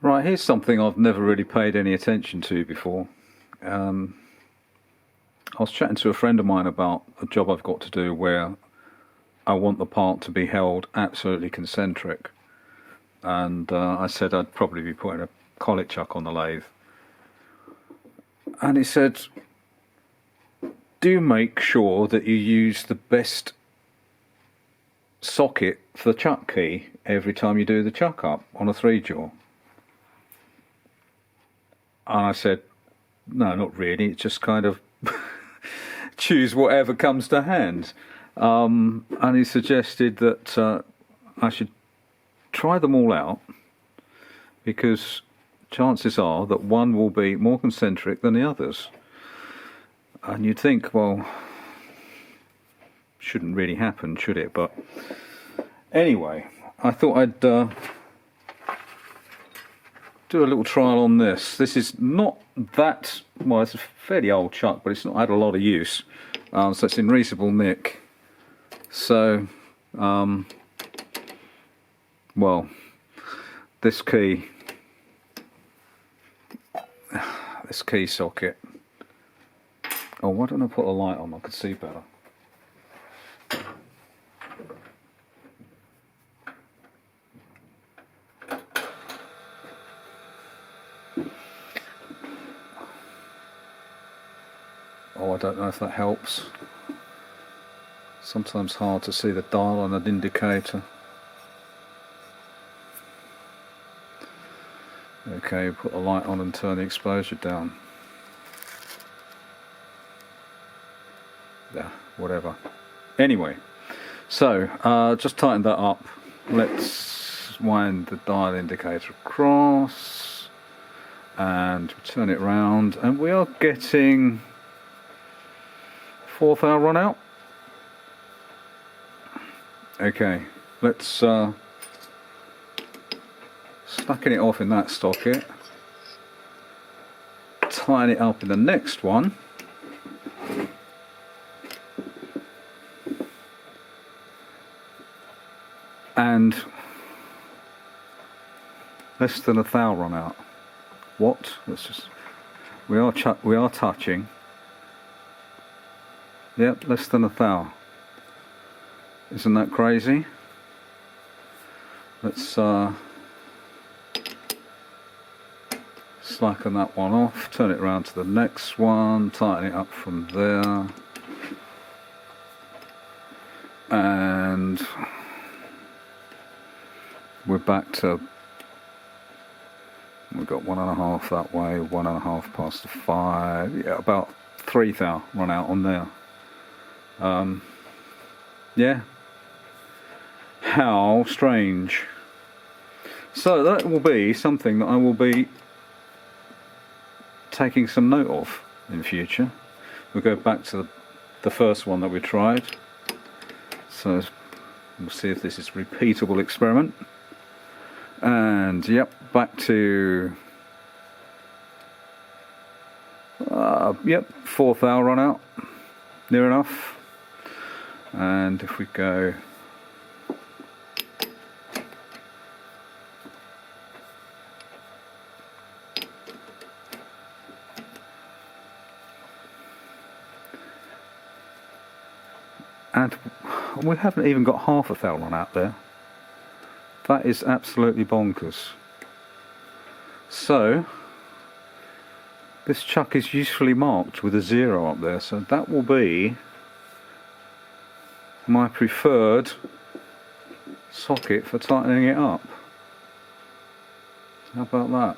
Right, here's something I've never really paid any attention to before. I was chatting to a friend of mine about a job I've got to do where I want the part to be held absolutely concentric. And I said I'd probably be putting a collet chuck on the lathe. And he said, do make sure that you use the best socket for the chuck key every time you do the chuck up on a 3-jaw. And I said, no, not really, it's just kind of choose whatever comes to hand. And he suggested that I should try them all out, because chances are that one will be more concentric than the others. And you'd think, well, shouldn't really happen, should it? But anyway, I thought I'd do a little trial on this. This is not that, well, it's a fairly old chuck, but it's not had a lot of use. So it's in reasonable nick. So, well, this key socket. Oh, why don't I put a light on? I could see better. Oh, I don't know if that helps. Sometimes hard to see the dial on an indicator. Okay, put the light on and turn the exposure down. Yeah, whatever. Anyway, so just tighten that up. Let's wind the dial indicator across and turn it round, and we are getting 4th hour run out. Okay, let's slacken it off in that socket, tighten it up in the next one, and less than 1 thou run out. What? Let's just, we are touching. Yep, less than 1 thou. Isn't that crazy? Let's slacken that one off, turn it around to the next one, tighten it up from there, and we're back to, we've got 1.5 that way, 1.5 past the 5, yeah, about 3 thou run out on there. Yeah, how strange. So that will be something that I will be taking some note of in future. We'll go back to the first one that we tried, so we'll see if this is a repeatable experiment. And yep, back to yep, 4th hour run out, near enough. And if we go and we haven't even got half a thou run out there. That is absolutely bonkers. So this chuck is usefully marked with a 0 up there, so that will be my preferred socket for tightening it up. How about that?